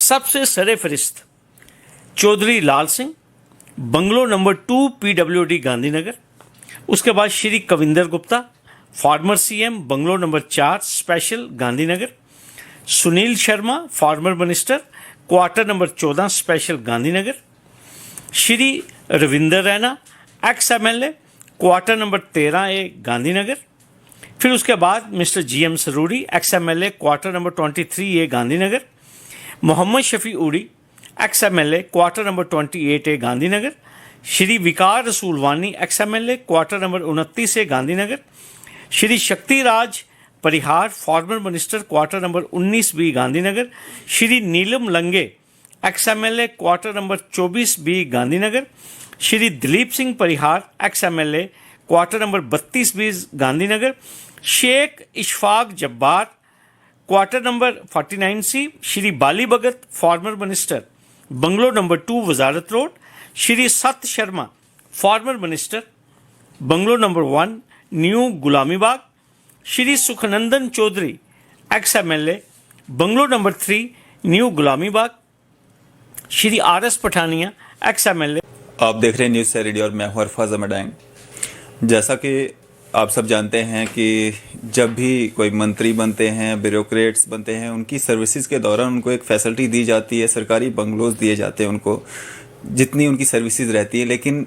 सबसे सरफहरिस्त Chaudhary Lal Singh, bungalow number 2 PWD Gandhinagar. उसके बाद Shri Kavinder Gupta, former CM, bungalow number 4 special Gandhinagar. Sunil Sharma, former minister, quarter number 14 special Gandhinagar. Shri Ravinder Raina, ex MLA, quarter number 13A Gandhinagar. फिर उसके बाद mister GM Saroori, ex MLA, quarter number 23A Gandhinagar. Mohammad Shafi Uri, ex MLA, quarter number 28A Gandhinagar. Shri Vikar Rasool Wani, ex MLA, quarter number 29A Gandhinagar. Shri Shaktiraj Parihar, former minister, quarter number 19B Gandhinagar. Shri Neelam Lange, ex MLA, quarter number 24B Gandhinagar. Shri Dilip Singh Parihar, ex MLA, quarter number 32B Gandhinagar. Sheikh Ishfaq Jabbar, quarter number 49C। Shri Bali Bhagat, former minister, bungalow number 2 Wazarat road. Shri Sat Sharma, former minister, bungalow number 1 new Gulamibagh. Shri Sukhnandan Chaudhary, ex MLA, bungalow number 3 new Gulamibagh. Shri RS Pathania, ex MLA। आप देख रहे हैं news सैरेडी और मैं हूं अरफाज अमडांग। जैसा कि आप सब जानते हैं कि जब भी कोई मंत्री बनते हैं, ब्यूरोक्रेट्स बनते हैं, उनकी सर्विसेज के दौरान उनको एक फैसिलिटी दी जाती है, सरकारी बंगलोज दिए जाते हैं उनको, जितनी उनकी सर्विसेज रहती है। लेकिन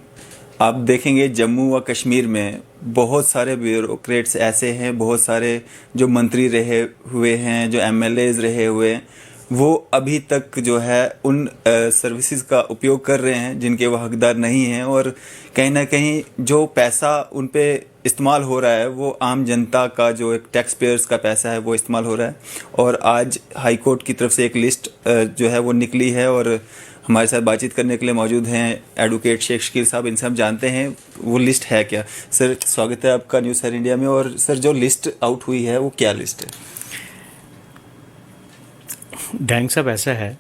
आप देखेंगे जम्मू व कश्मीर में बहुत सारे ब्यूरोक्रेट्स ऐसे हैं, बहुत सारे जो मंत्री रहे हुए हैं, जो MLAs रहे हुए हैं, वो अभी तक जो है उन सर्विसेज का उपयोग कर रहे हैं जिनके वो हकदार नहीं हैं, और कहीं ना कहीं जो पैसा उन पे इस्तेमाल हो रहा है वो आम जनता का, जो एक टैक्स पेयर्स का पैसा है, वो इस्तेमाल हो रहा है। और आज हाई कोर्ट की तरफ से एक लिस्ट जो है वो निकली है, और हमारे साथ बातचीत करने के लिए मौजूद हैं एडवोकेट शेख शकील साहब। इनसे हम जानते हैं वो लिस्ट है क्या। सर, स्वागत है आपका न्यूज़ सर इंडिया में। और सर, जो लिस्ट आउट हुई है वो क्या लिस्ट है? डैंग साहब, ऐसा है,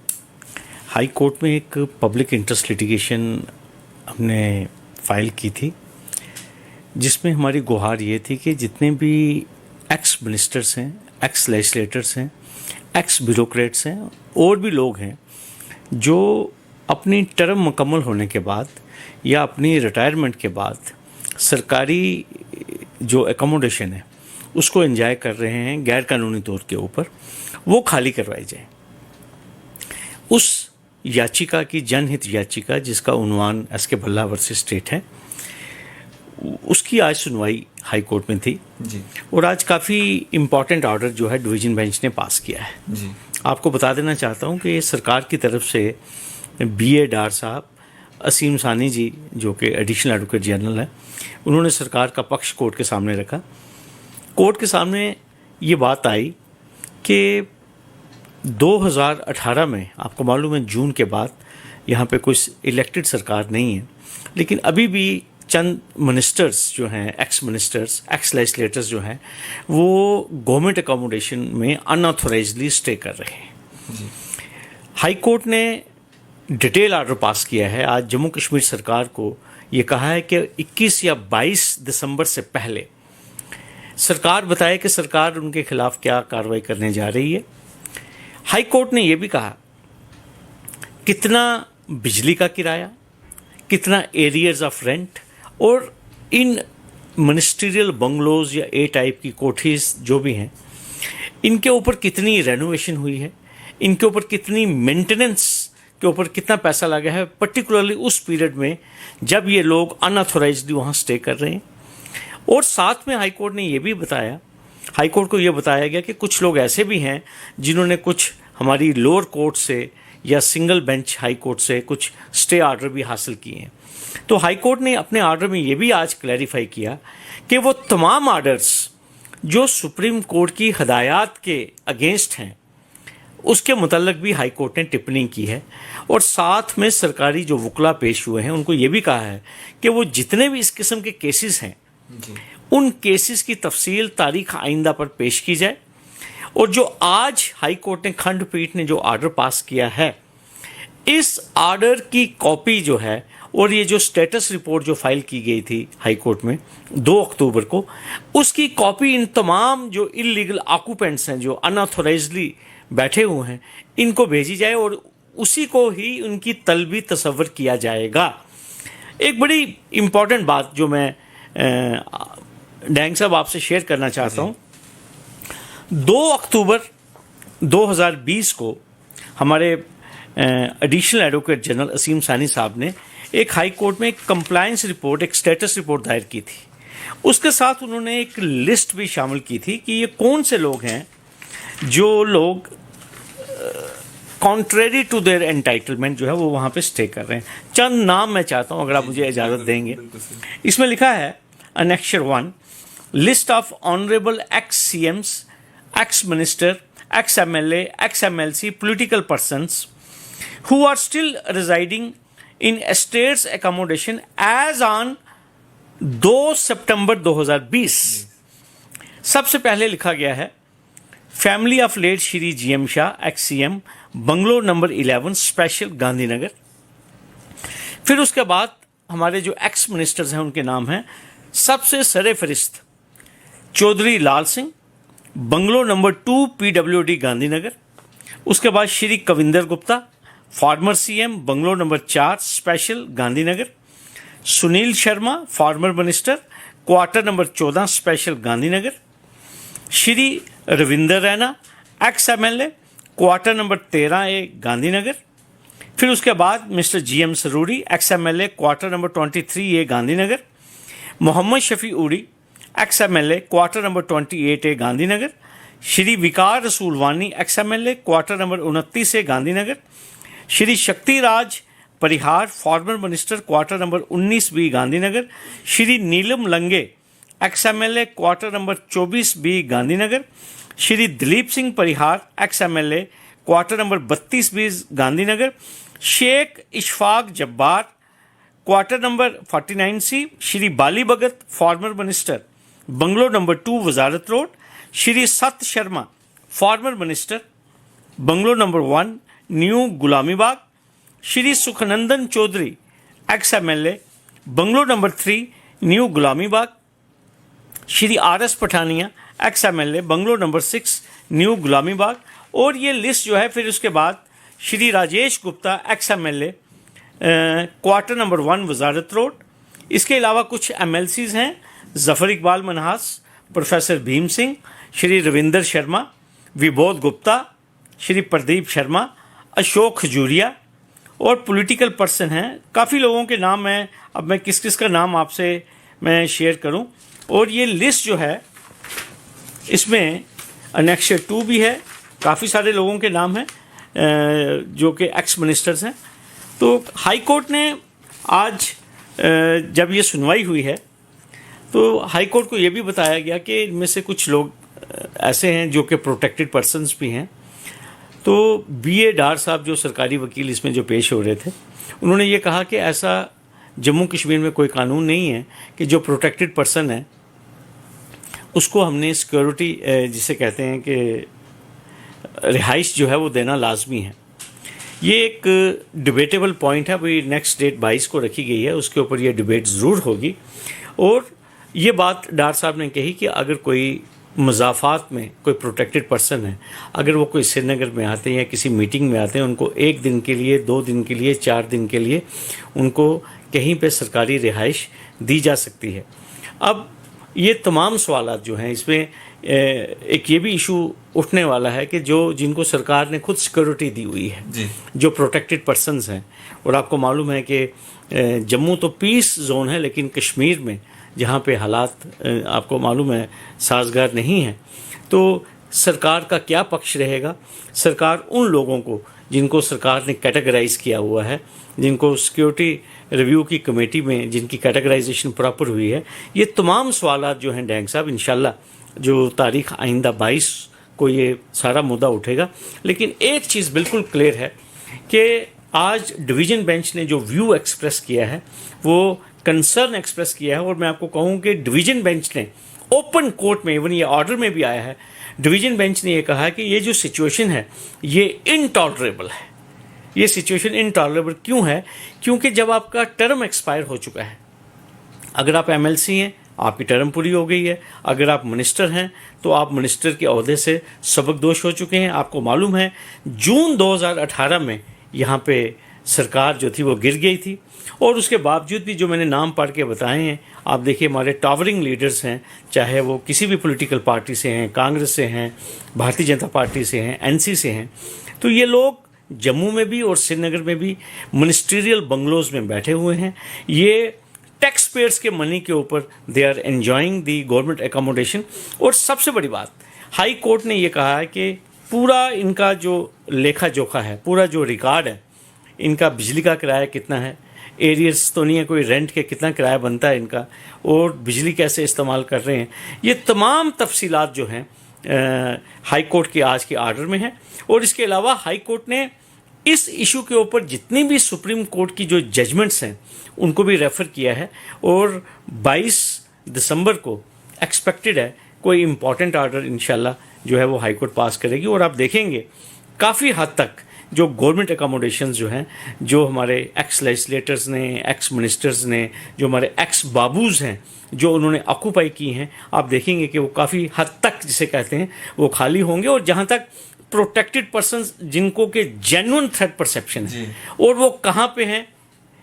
हाई कोर्ट में एक पब्लिक इंटरेस्ट लिटिगेशन हमने फाइल की थी, जिसमें हमारी गुहार ये थी कि जितने भी एक्स मिनिस्टर्स हैं, एक्स लेजिस्लेटर्स हैं, एक्स ब्यूरोक्रेट्स हैं, और भी लोग हैं जो अपनी टर्म मुकम्मल होने के बाद या अपनी रिटायरमेंट के बाद सरकारी जो एकोमोडेशन है उसको एंजॉय कर रहे हैं गैर कानूनी तौर के ऊपर, वो खाली करवाई जाए। उस याचिका की, जनहित याचिका जिसका उन्वान SK भल्ला वर्सेस स्टेट है, उसकी आज सुनवाई हाई कोर्ट में थी जी। और आज काफ़ी इम्पॉर्टेंट ऑर्डर जो है डिवीज़न बेंच ने पास किया है जी। आपको बता देना चाहता हूँ कि सरकार की तरफ से BA डार साहब, असीम सानी जी जो कि एडिशनल एडवोकेट जनरल है, उन्होंने सरकार का पक्ष कोर्ट के सामने रखा। कोर्ट के सामने ये बात आई कि 2018 में, आपको मालूम है, जून के बाद यहाँ पे कोई इलेक्टेड सरकार नहीं है, लेकिन अभी भी चंद मिनिस्टर्स जो हैं, एक्स मिनिस्टर्स, एक्स लेजिस्लेटर्स जो हैं, वो गवर्नमेंट अकोमोडेशन में अनऑथोराइजली स्टे कर रहे हैं। हाई कोर्ट ने डिटेल ऑर्डर पास किया है। आज जम्मू कश्मीर सरकार को ये कहा है कि 21 या 22 दिसंबर से पहले सरकार बताए कि सरकार उनके खिलाफ क्या कार्रवाई करने जा रही है। हाई कोर्ट ने यह भी कहा कितना बिजली का किराया, कितना एरियर्स ऑफ रेंट, और इन मिनिस्ट्रियल बंगलोज या A टाइप की कोठीज जो भी हैं, इनके ऊपर कितनी रेनोवेशन हुई है, इनके ऊपर कितनी मेंटेनेंस के ऊपर कितना पैसा लगा है, पर्टिकुलरली उस पीरियड में जब ये लोग अनऑथोराइज्ड वहाँ स्टे कर रहे हैं। और साथ में हाई कोर्ट ने ये भी बताया, हाई कोर्ट को ये बताया गया कि कुछ लोग ऐसे भी हैं जिन्होंने कुछ हमारी लोअर कोर्ट से या सिंगल बेंच हाई कोर्ट से कुछ स्टे ऑर्डर भी हासिल किए हैं। तो हाई कोर्ट ने अपने ऑर्डर में ये भी आज क्लैरिफाई किया कि वो तमाम ऑर्डर्स जो सुप्रीम कोर्ट की हदायत के अगेंस्ट हैं, उसके मुतल्लिक भी हाई कोर्ट ने टिप्पणी की है। और साथ में सरकारी जो वकला पेश हुए हैं उनको ये भी कहा है कि वो जितने भी इस किस्म के केसेस हैं जी। उन केसेस की तफसील तारीख आइंदा पर पेश की जाए। और जो आज हाई कोर्ट ने, खंडपीठ ने जो ऑर्डर पास किया है, इस ऑर्डर की कॉपी जो है, और ये जो स्टेटस रिपोर्ट जो फाइल की गई थी हाई कोर्ट में 2 अक्टूबर को, उसकी कॉपी इन तमाम जो इलीगल ऑक्यूपेंट्स हैं, जो अनऑथोराइजली बैठे हुए हैं, इनको भेजी जाए और उसी को ही उनकी तलबी तसव्वुर किया जाएगा। एक बड़ी इम्पॉर्टेंट बात जो मैं डैंग साहब आपसे शेयर करना चाहता हूँ, 2 अक्टूबर 2020 को हमारे एडिशनल एडवोकेट जनरल असीम सानी साहब ने एक हाई कोर्ट में एक कंप्लायंस रिपोर्ट, एक स्टेटस रिपोर्ट दायर की थी। उसके साथ उन्होंने एक लिस्ट भी शामिल की थी कि ये कौन से लोग हैं जो लोग कॉन्ट्रेरी टू देयर एंटाइटलमेंट जो है वो वहाँ पे स्टे कर रहे हैं। चंद नाम मैं चाहता हूँ, अगर आप मुझे इजाज़त देंगे। इसमें लिखा है अनेक्शर 1, list of honourable x CMs, ex minister, x MLA, x MLC, political persons who are still residing in estates accommodation as on 2 September 2020। सबसे पहले लिखा गया है family of late Shri GM Shah ex CM, bungalow number 11, special Gandhinagar. फिर उसके बाद हमारे जो एक्स मिनिस्टर्स हैं उनके नाम हैं। सबसे सरे फरिस्त Chaudhary Lal Singh, bungalow number 2, PWD Gandhinagar. उसके बाद Shri Kavinder Gupta, former CM, bungalow number 4, special Gandhinagar. Sunil Sharma, former minister, quarter number 14, special Gandhinagar. Shri Ravinder Raina, ex MLA, quarter number 13A, Gandhinagar. फिर उसके बाद mister GM Saroori, ex MLA, quarter number 23A, Gandhinagar. Mohammad Shafi Uri, ex MLA, quarter number 28A, Gandhinagar. Shri Vikar Rasool Wani, ex MLA, quarter number 29A, Gandhinagar. Shri Shaktiraj Parihar, former minister, quarter number 19B, Gandhinagar. Shri Neelam Lange, ex MLA, quarter number 24B, Gandhinagar. Shri Dilip Singh Parihar, ex MLA, quarter number 32B, Gandhinagar. Sheikh Ishfaq Jabbar, quarter number 49C। Shri Bali Bhagat, former minister, bungalow number 2, Wazarat road. Shri Sat Sharma, former minister, bungalow number 1, new Gulamibagh. Shri Sukhnandan Chaudhary, ex MLA, bungalow number 3, new Gulamibagh. Shri RS Pathania, ex MLA, bungalow number 6, new Gulamibagh. और ये list जो है फिर उसके बाद Shri Rajesh Gupta, ex MLA, quarter number 1, Wazarat road. इसके अलावा कुछ MLCs हैं, जफ़र इकबाल मनहास, प्रोफेसर भीम सिंह, श्री रविंदर शर्मा, विबोध गुप्ता, श्री प्रदीप शर्मा, अशोक खजूरिया। और पॉलिटिकल पर्सन हैं काफ़ी लोगों के नाम हैं। अब मैं किस किस का नाम आपसे मैं शेयर करूं। और ये लिस्ट जो है इसमें अनेक्शर 2 भी है, काफ़ी सारे लोगों के नाम हैं जो कि एक्स मिनिस्टर्स हैं। तो हाई कोर्ट ने आज जब ये सुनवाई हुई है तो हाई कोर्ट को ये भी बताया गया कि इनमें से कुछ लोग ऐसे हैं जो कि प्रोटेक्टेड पर्सन्स भी हैं। तो BA डार साहब जो सरकारी वकील इसमें जो पेश हो रहे थे, उन्होंने ये कहा कि ऐसा जम्मू कश्मीर में कोई कानून नहीं है कि जो प्रोटेक्टेड पर्सन है उसको हमने सिक्योरिटी जिसे कहते हैं कि रिहाइश जो है वो देना लाजमी है। ये एक डिबेटेबल पॉइंट है। अभी नेक्स्ट डेट 22 को रखी गई है, उसके ऊपर ये डिबेट ज़रूर होगी। और ये बात डार साहब ने कही कि अगर कोई मज़ाफ़ात में कोई प्रोटेक्टेड पर्सन है, अगर वो कोई श्रीनगर में आते हैं या किसी मीटिंग में आते हैं, उनको 1 दिन के लिए, 2 दिन के लिए, 4 दिन के लिए उनको कहीं पे सरकारी रिहाइश दी जा सकती है। अब ये तमाम सवालात जो हैं इसमें एक ये भी इशू उठने वाला है कि जिनको सरकार ने खुद सिक्योरिटी दी हुई है, जो प्रोटेक्टेड पर्सन्स हैं। और आपको मालूम है कि जम्मू तो पीस जोन है, लेकिन कश्मीर में जहाँ पे हालात आपको मालूम है साजगार नहीं है, तो सरकार का क्या पक्ष रहेगा। सरकार उन लोगों को जिनको सरकार ने कैटेगराइज किया हुआ है, जिनको सिक्योरिटी रिव्यू की कमेटी में जिनकी कैटेगराइजेशन प्रॉपर हुई है, ये तमाम सवालात जो हैं डैंग साहब इंशाल्लाह जो तारीख़ आइंदा 22 को ये सारा मुद्दा उठेगा। लेकिन एक चीज़ बिल्कुल क्लियर है कि आज डिवीज़न बेंच ने जो व्यू एक्सप्रेस किया है वो कंसर्न एक्सप्रेस किया है। और मैं आपको कहूँ कि डिवीज़न बेंच ने ओपन कोर्ट में, इवन ये ऑर्डर में भी आया है, डिवीज़न बेंच ने ये कहा है कि ये जो सिचुएशन है ये इनटॉलरेबल है। ये सिचुएशन इनटॉलरेबल क्यों है? क्योंकि जब आपका टर्म एक्सपायर हो चुका है, अगर आप MLC हैं, आपकी टर्म पूरी हो गई है। अगर आप मिनिस्टर हैं तो आप मिनिस्टर के ओहदे से सबकदोश हो चुके हैं। आपको मालूम है जून 2018 में यहाँ पे सरकार जो थी वो गिर गई थी, और उसके बावजूद भी जो मैंने नाम पढ़ के बताए हैं, आप देखिए हमारे टॉवरिंग लीडर्स हैं, चाहे वो किसी भी पॉलिटिकल पार्टी से हैं, कांग्रेस से हैं, भारतीय जनता पार्टी से हैं, एनसी से हैं, तो ये लोग जम्मू में भी और श्रीनगर में भी मिनिस्ट्रियल बंगलोज में बैठे हुए हैं। ये टैक्स पेयर्स के मनी के ऊपर they are enjoying the government accommodation. और सबसे बड़ी बात, हाई कोर्ट ने ये कहा है कि पूरा इनका जो लेखा जोखा है, पूरा जो रिकॉर्ड है, इनका बिजली का किराया कितना है, एरियर्स तो नहीं है, कोई रेंट के कितना किराया बनता है इनका, और बिजली कैसे इस्तेमाल कर रहे हैं, ये तमाम तफसीलात जो हैं हाई कोर्ट के आज के आर्डर में है। और इसके अलावा हाई कोर्ट ने इस इशू के ऊपर जितनी भी सुप्रीम कोर्ट की जो जजमेंट्स हैं उनको भी रेफ़र किया है, और 22 दिसंबर को एक्सपेक्टेड है कोई इम्पॉर्टेंट आर्डर इंशाल्लाह जो है वो हाई कोर्ट पास करेगी। और आप देखेंगे काफ़ी हद तक जो गवर्नमेंट एकोमोडेशंस जो हैं, जो हमारे एक्स लेजिस्लेटर्स ने, एक्स मिनिस्टर्स ने, जो हमारे एक्स बाबूज़ हैं, जो उन्होंने ऑक्यूपाई की हैं, आप देखेंगे कि वो काफ़ी हद तक जिसे कहते हैं वो खाली होंगे। और जहाँ तक प्रोटेक्टेड पर्सन्स जिनको के जेन्युइन थ्रेट परसेप्शन है और वो कहाँ पे हैं,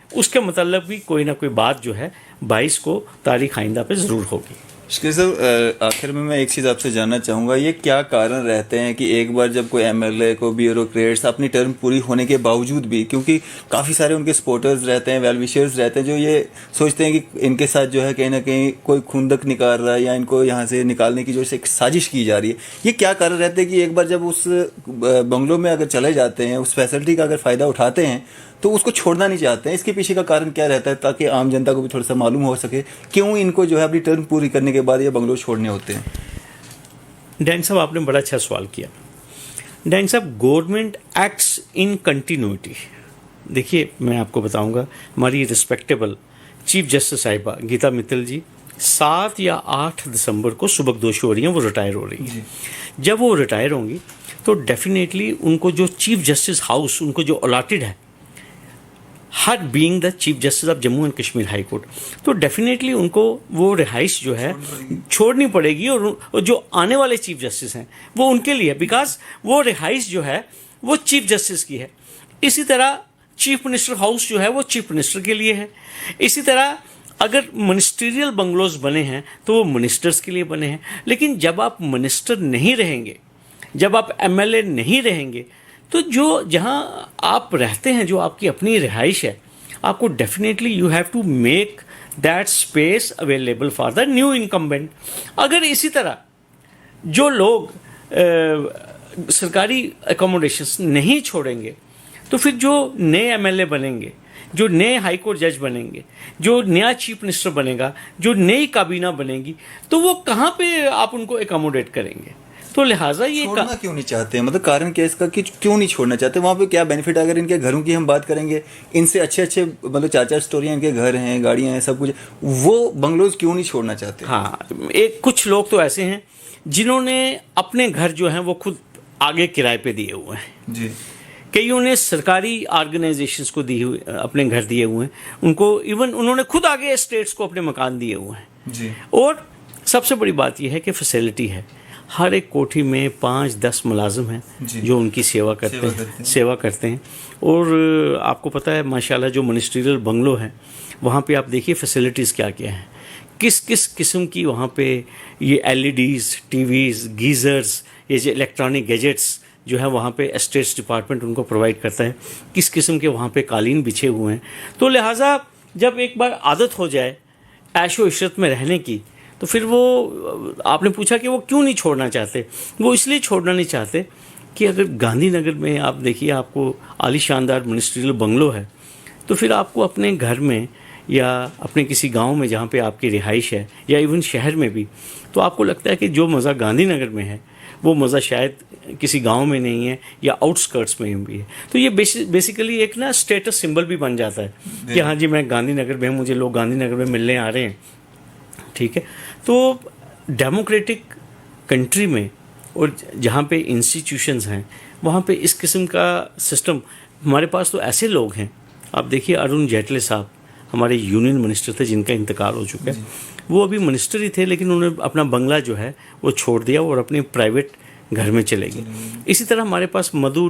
उसके मतलब भी कोई ना कोई बात जो है 22 को तारीख आइंदा पे ज़रूर होगी। शिकरी साहब, आखिर में मैं एक चीज़ आपसे जानना चाहूँगा, ये क्या कारण रहते हैं कि एक बार जब कोई एमएलए को ब्यूरोक्रेट्स अपनी टर्म पूरी होने के बावजूद भी, क्योंकि काफ़ी सारे उनके सपोर्टर्स रहते हैं, वेल विशर्स रहते हैं, जो ये सोचते हैं कि इनके साथ जो है कहीं ना कहीं कोई खुंदक निकाल रहा है या इनको यहाँ से निकालने की जो है एक साजिश की जा रही है, ये क्या कारण रहते हैं कि एक बार जब उस बंगलों में अगर चले जाते हैं, उस फैसिलिटी का अगर फ़ायदा उठाते हैं तो उसको छोड़ना नहीं चाहते हैं? इसके पीछे का कारण क्या रहता है, ताकि आम जनता को भी थोड़ा सा मालूम हो सके क्यों इनको जो है अपनी टर्म पूरी करने के बाद ये बंगलो छोड़ने होते हैं? डैंग साहब, आपने बड़ा अच्छा सवाल किया। डैंग साहब, गवर्नमेंट एक्ट्स इन कंटिन्यूटी। देखिए, मैं आपको बताऊंगा, हमारी रिस्पेक्टेबल चीफ जस्टिस साहिबा गीता मित्तल जी 7 या 8 दिसंबर को सुबकदोश हो रही हैं, वो रिटायर हो रही हैं। जब वो रिटायर होंगी तो डेफिनेटली उनको जो चीफ जस्टिस हाउस उनको जो अलॉटेड है, हर being the chief justice of Jammu and Kashmir high court, तो डेफिनेटली उनको वो रिहाइश जो है छोड़नी पड़ेगी। और जो आने वाले चीफ जस्टिस हैं वो उनके लिए, बिकॉज वो रिहाइश जो है वो चीफ जस्टिस की है। इसी तरह चीफ मिनिस्टर हाउस जो है वो चीफ मिनिस्टर के लिए है। इसी तरह अगर मिनिस्ट्रियल बंगलोज बने हैं तो वो मिनिस्टर्स के लिए बने हैं। लेकिन जब आप मिनिस्टर नहीं रहेंगे, जब आप एमएलए नहीं रहेंगे, तो जो जहाँ आप रहते हैं, जो आपकी अपनी रिहाइश है, आपको definitely you have to make that space available for the new incumbent. अगर इसी तरह जो लोग सरकारी एकोमोडेशंस नहीं छोड़ेंगे, तो फिर जो नए एमएलए बनेंगे, जो नए हाई कोर्ट जज बनेंगे, जो नया चीफ मिनिस्टर बनेगा, जो नई काबीना बनेगी, तो वो कहाँ पे आप उनको एकोमोडेट करेंगे? तो लिहाजा ये छोड़ना क्यों नहीं चाहते, मतलब कारण क्या इसका कि क्यों नहीं छोड़ना चाहते? वहाँ पे क्या बेनिफिट? अगर इनके घरों की हम बात करेंगे, इनसे अच्छे अच्छे मतलब 4-4 स्टोरियाँ इनके घर हैं, गाड़ियाँ हैं, सब कुछ, वो बंगलोज क्यों नहीं छोड़ना चाहते? हाँ, कुछ लोग तो ऐसे हैं जिन्होंने अपने घर जो हैं वो खुद आगे किराए पे दिए हुए हैं जी। कईयों ने सरकारी ऑर्गेनाइजेशंस को दिए हुए अपने घर दिए हुए हैं, उनको इवन उन्होंने खुद आगे स्टेट्स को अपने मकान दिए हुए हैं जी। और सबसे बड़ी बात यह है कि फैसिलिटी है। हर एक कोठी में 5-10 मुलाजिम हैं जो उनकी सेवा करते हैं। और आपको पता है माशाल्लाह जो मिनिस्ट्रियल बंगलो हैं वहाँ पे आप देखिए फैसिलिटीज़ क्या क्या हैं, किस किस किस्म की वहाँ पे ये एलईडीज़, टीवीज़, गीज़र्स, ये जो इलेक्ट्रॉनिक गैजेट्स जो है वहाँ पे एस्टेट्स डिपार्टमेंट उनको प्रोवाइड करता है, किस किस्म के वहाँ पे कालीन बिछे हुए हैं। तो लिहाजा जब एक बार आदत हो जाए ऐशो इशरत में रहने की, तो फिर वो आपने पूछा कि वो क्यों नहीं छोड़ना चाहते। वो इसलिए छोड़ना नहीं चाहते कि अगर गांधीनगर में आप देखिए आपको आली शानदार मिनिस्ट्रियल बंगलो है, तो फिर आपको अपने घर में या अपने किसी गांव में जहाँ पे आपकी रिहाइश है या इवन शहर में भी, तो आपको लगता है कि जो मज़ा गांधीनगर में है वो मज़ा शायद किसी गांव में नहीं है या आउटस्कर्ट्स में भी है। तो ये बेसिकली एक ना स्टेटस सिंबल भी बन जाता है कि हाँ जी मैं गांधीनगर में हूँ, मुझे लोग गांधीनगर में मिलने आ रहे हैं। ठीक है, तो डेमोक्रेटिक कंट्री में और जहाँ पे इंस्टीट्यूशंस हैं वहाँ पे इस किस्म का सिस्टम, हमारे पास तो ऐसे लोग हैं, आप देखिए अरुण जेटले साहब हमारे यूनियन मिनिस्टर थे जिनका इंतकाल हो चुका है, वो अभी मिनिस्टर ही थे, लेकिन उन्होंने अपना बंगला जो है वो छोड़ दिया और अपने प्राइवेट घर में चले गए। इसी तरह हमारे पास मधु